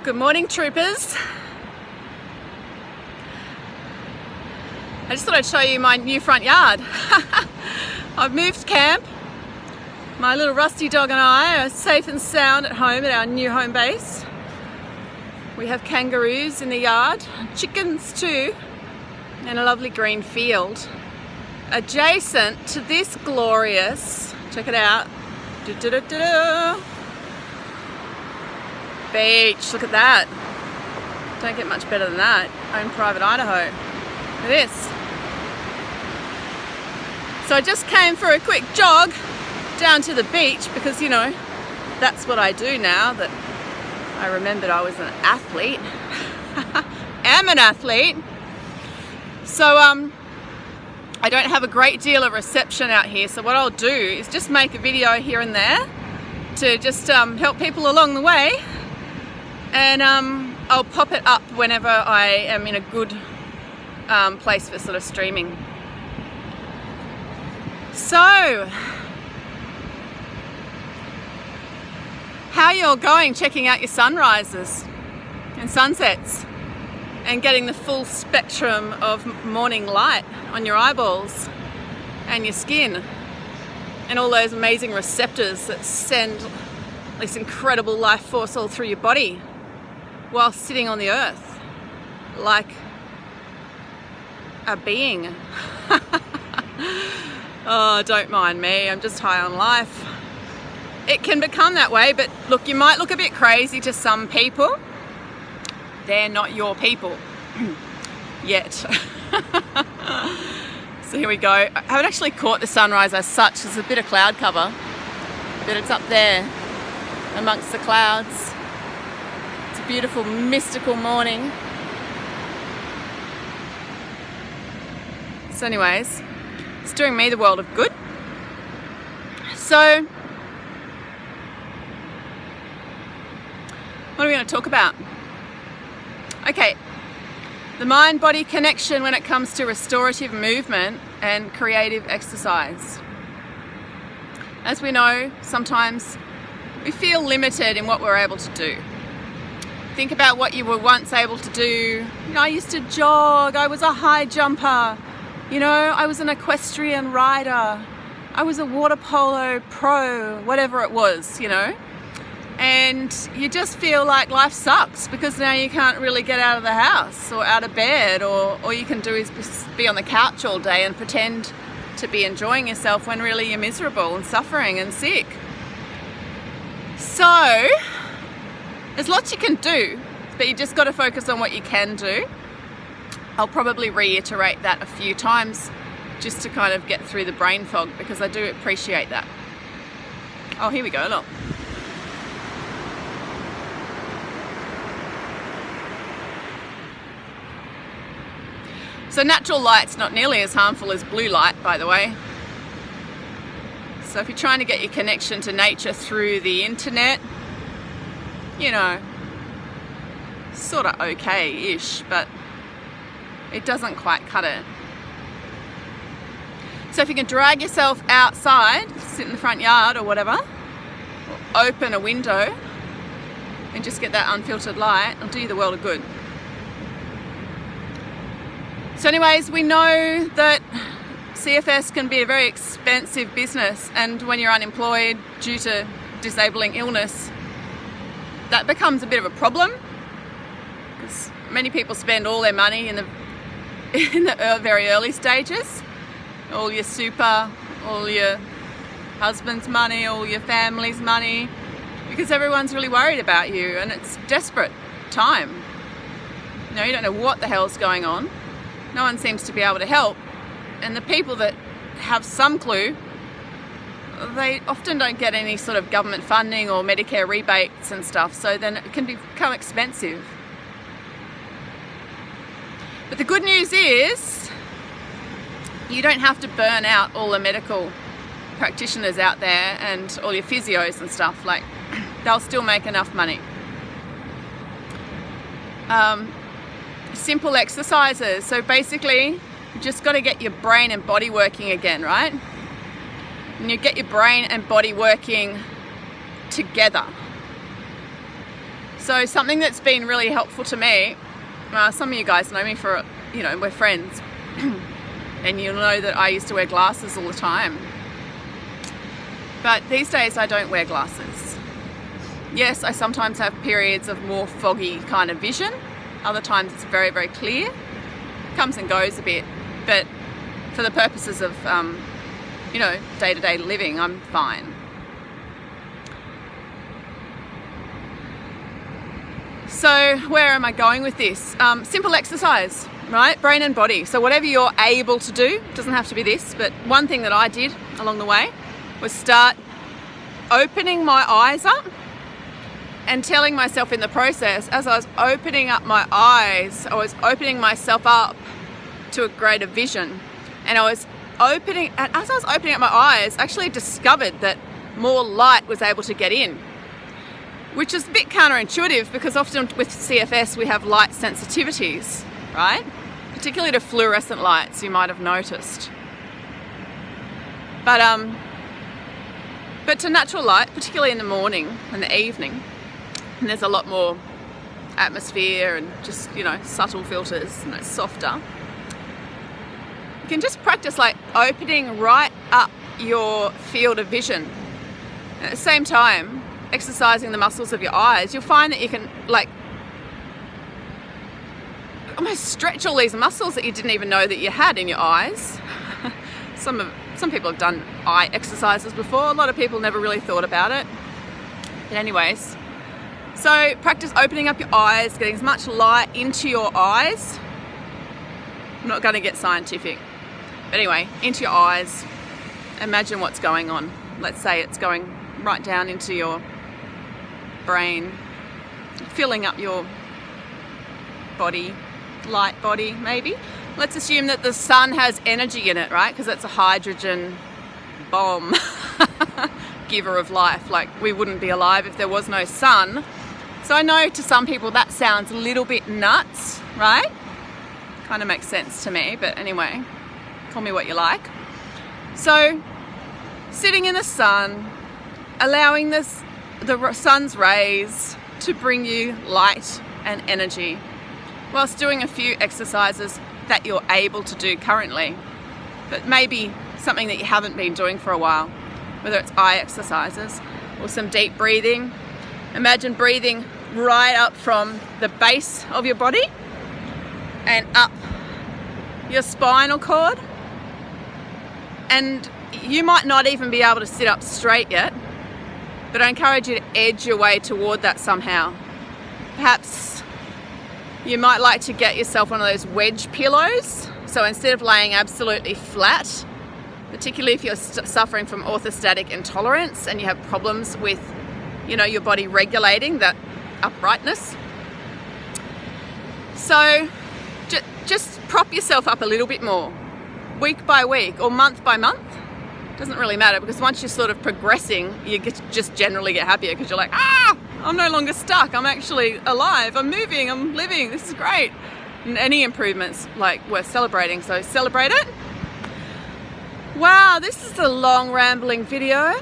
Good morning, troopers. I just thought I'd show you my new front yard. I've moved camp. My little rusty dog and I are safe and sound at home at our new home base. We have kangaroos in the yard, chickens too, and a lovely green field. Adjacent to this glorious, check it out, beach. Look at that. Don't get much better than that. Own private Idaho. Look at this. So I just came for a quick jog down to the beach because, you know, that's what I do now that I remembered I was an athlete. Am an athlete. So I don't have a great deal of reception out here, so what I'll do is just make a video here and there to just help people along the way, and I'll pop it up whenever I am in a good place for sort of streaming. So, how you're going checking out your sunrises and sunsets and getting the full spectrum of morning light on your eyeballs and your skin and all those amazing receptors that send this incredible life force all through your body while sitting on the earth like a being. Oh, don't mind me, I'm just high on life. It can become that way, but look, you might look a bit crazy to some people. They're not your people yet. So here we go. I haven't actually caught the sunrise as such. There's a bit of cloud cover, but it's up there amongst the clouds. It's a beautiful, mystical morning. So anyways, it's doing me the world of good. So, what are we going to talk about? Okay, the mind-body connection when it comes to restorative movement and creative exercise. As we know, sometimes we feel limited in what we're able to do. Think about what you were once able to do. You know, I used to jog, I was a high jumper, you know, I was an equestrian rider, I was a water polo pro, whatever it was, you know. And you just feel like life sucks because now you can't really get out of the house or out of bed, or all you can do is be on the couch all day and pretend to be enjoying yourself when really you're miserable and suffering and sick. So there's lots you can do, but you just got to focus on what you can do. I'll probably reiterate that a few times just to kind of get through the brain fog, because I do appreciate that. Oh, here we go, look. So natural light's not nearly as harmful as blue light, by the way. So if you're trying to get your connection to nature through the internet, you know, sort of okay-ish, but it doesn't quite cut it. So if you can drag yourself outside, sit in the front yard or whatever, or open a window and just get that unfiltered light, it'll do you the world of good. So anyways, we know that CFS can be a very expensive business, and when you're unemployed due to disabling illness, that becomes a bit of a problem, because many people spend all their money in the very early stages, all your super, all your husband's money, all your family's money, because everyone's really worried about you and it's desperate time. You know, you don't know what the hell's going on. No one seems to be able to help, and the people that have some clue, they often don't get any sort of government funding or Medicare rebates and stuff, so then it can become expensive. But the good news is you don't have to burn out all the medical practitioners out there and all your physios and stuff. Like, they'll still make enough money. Simple exercises. So basically, you just got to get your brain and body working again, right? And you get your brain and body working together. So something that's been really helpful to me, some of you guys know me for, we're friends, and you'll know that I used to wear glasses all the time. But these days I don't wear glasses. Yes, I sometimes have periods of more foggy kind of vision. Other times it's very, very clear. Comes and goes a bit. But for the purposes of, day-to-day living, I'm fine. So where am I going with this? Simple exercise, right? Brain and body. So whatever you're able to do, it doesn't have to be this, but one thing that I did along the way was start opening my eyes up and telling myself in the process, as I was opening up my eyes, I was opening myself up to a greater vision. And as I was opening up my eyes, I actually discovered that more light was able to get in, which is a bit counterintuitive because often with CFS we have light sensitivities, right? Particularly to fluorescent lights, you might have noticed. But to natural light, particularly in the morning and the evening, and there's a lot more atmosphere and just, subtle filters and it's softer. You can just practice like opening right up your field of vision. At the same time, exercising the muscles of your eyes, you'll find that you can almost stretch all these muscles that you didn't even know that you had in your eyes. Some people have done eye exercises before. A lot of people never really thought about it. But anyways, so practice opening up your eyes, getting as much light into your eyes. I'm not going to get scientific. But anyway, into your eyes. Imagine what's going on. Let's say it's going right down into your brain, filling up your body, light body maybe. Let's assume that the sun has energy in it, right? Because it's a hydrogen bomb giver of life. Like, we wouldn't be alive if there was no sun. So I know to some people that sounds a little bit nuts, right? Kind of makes sense to me, but anyway, call me what you like. So sitting in the sun, allowing the sun's rays to bring you light and energy, whilst doing a few exercises that you're able to do currently, but maybe something that you haven't been doing for a while, whether it's eye exercises or some deep breathing. Imagine breathing right up from the base of your body and up your spinal cord. And you might not even be able to sit up straight yet, but I encourage you to edge your way toward that somehow. Perhaps you might like to get yourself one of those wedge pillows. So instead of laying absolutely flat, particularly if you're suffering from orthostatic intolerance and you have problems with, your body regulating that uprightness. So just prop yourself up a little bit more, week by week or month by month. Doesn't really matter, because once you're sort of progressing, you just generally get happier because you're like, I'm no longer stuck. I'm actually alive. I'm moving. I'm living. This is great. And any improvements worth celebrating. So celebrate it. Wow, this is a long rambling video.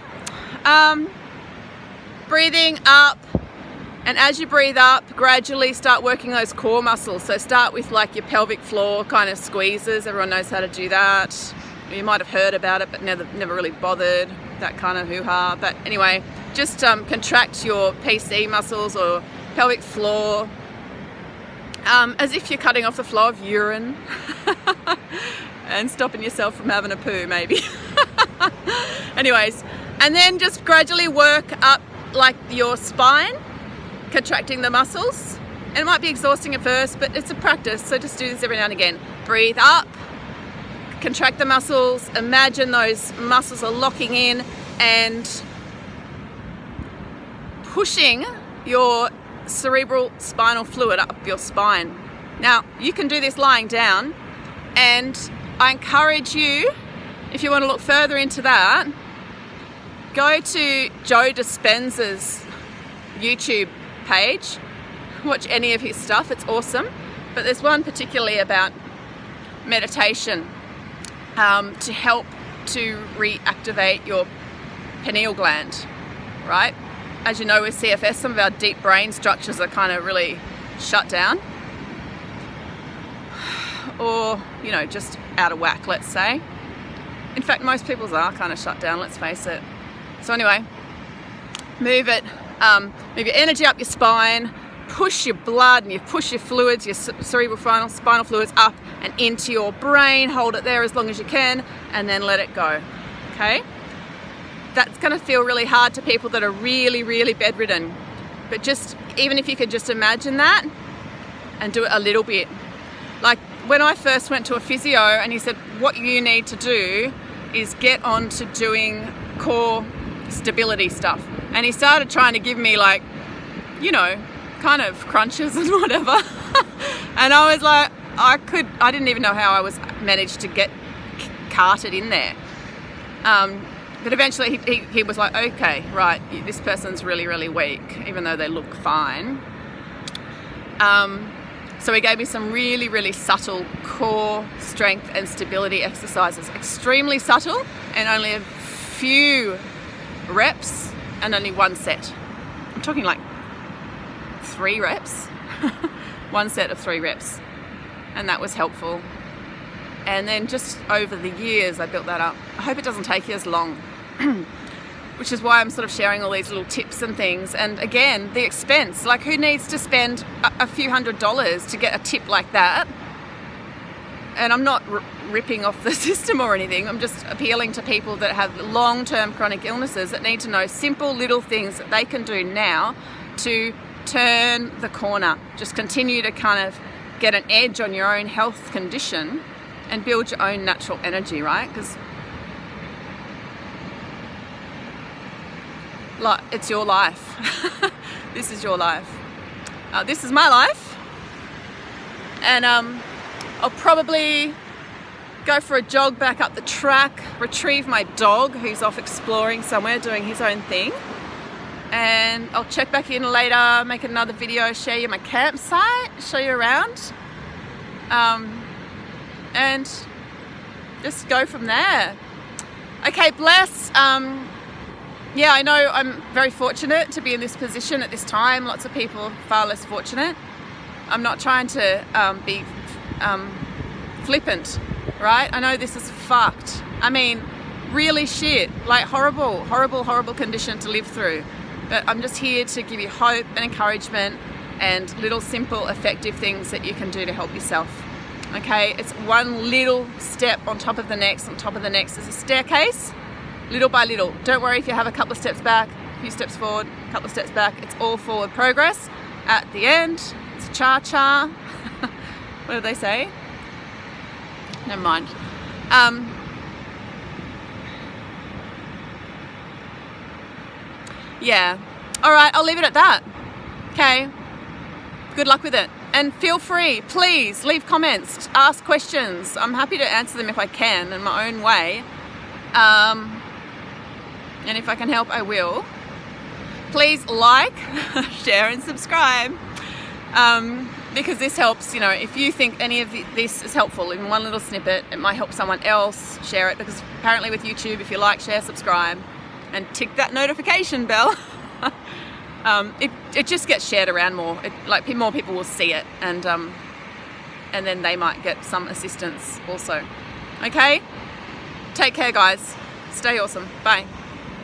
Breathing up, and as you breathe up, gradually start working those core muscles. So start with your pelvic floor kind of squeezes. Everyone knows how to do that. You might have heard about it, but never really bothered, that kind of hoo-ha. But anyway, just contract your PC muscles or pelvic floor as if you're cutting off the flow of urine and stopping yourself from having a poo, maybe. Anyways, and then just gradually work up your spine, contracting the muscles. And it might be exhausting at first, but it's a practice, so just do this every now and again. Breathe up. Contract the muscles, imagine those muscles are locking in and pushing your cerebral spinal fluid up your spine. Now, you can do this lying down, and I encourage you, if you want to look further into that, go to Joe Dispenza's YouTube page, watch any of his stuff, it's awesome. But there's one particularly about meditation, to help to reactivate your pineal gland, right? as you know, with CFS, some of our deep brain structures are kind of really shut down, or, you know, just out of whack, let's say. In fact, most people's are kind of shut down, let's face it. So anyway, move it, move your energy up your spine, push your blood and you push your fluids, your cerebral spinal fluids up and into your brain. Hold it there as long as you can, and then let it go. Okay? That's going to feel really hard to people that are really, really bedridden. But just, even if you could just imagine that and do it a little bit. Like when I first went to a physio and he said, what you need to do is get on to doing core stability stuff. And he started trying to give me, like, you know, kind of crunches and whatever. And I was like, I didn't even know how I was managed to get carted in there. But eventually he was like, okay, right, this person's really, really weak, even though they look fine. So he gave me some really, really subtle core strength and stability exercises. Extremely subtle, and only a few reps and only one set. I'm talking like 3 reps. One set of 3 reps. And that was helpful. And then just over the years I built that up. I hope it doesn't take you as long. Which is why I'm sort of sharing all these little tips and things. And again, the expense, like who needs to spend a few $100s to get a tip like that? And I'm not ripping off the system or anything. I'm just appealing to people that have long-term chronic illnesses that need to know simple little things that they can do now to turn the corner. Just continue to kind of get an edge on your own health condition and build your own natural energy, right? Because it's your life. This is your life. This is my life. And I'll probably go for a jog back up the track, retrieve my dog who's off exploring somewhere doing his own thing. And I'll check back in later, make another video, share you my campsite, show you around. And just go from there. Okay, bless. Yeah, I know I'm very fortunate to be in this position at this time. Lots of people are far less fortunate. I'm not trying to be flippant, right? I know this is fucked. I mean, really shit, like horrible, horrible, horrible condition to live through. But I'm just here to give you hope and encouragement and little simple effective things that you can do to help yourself. Okay, it's one little step on top of the next, on top of the next. It's a staircase, little by little. Don't worry if you have a couple of steps back, a few steps forward, a couple of steps back. It's all forward progress. At the end, it's a cha-cha. What do they say? Never mind. Yeah. All right, I'll leave it at that. Okay. Good luck with it. And feel free, please, leave comments, ask questions. I'm happy to answer them if I can in my own way. And if I can help, I will. Please like, share and subscribe. Because this helps, you know, if you think any of this is helpful, even one little snippet, it might help someone else. Share it, because apparently with YouTube, if you like, share, subscribe, and tick that notification bell, it just gets shared around more. More people will see it, and then they might get some assistance also. Okay? Take care, guys. Stay awesome. Bye.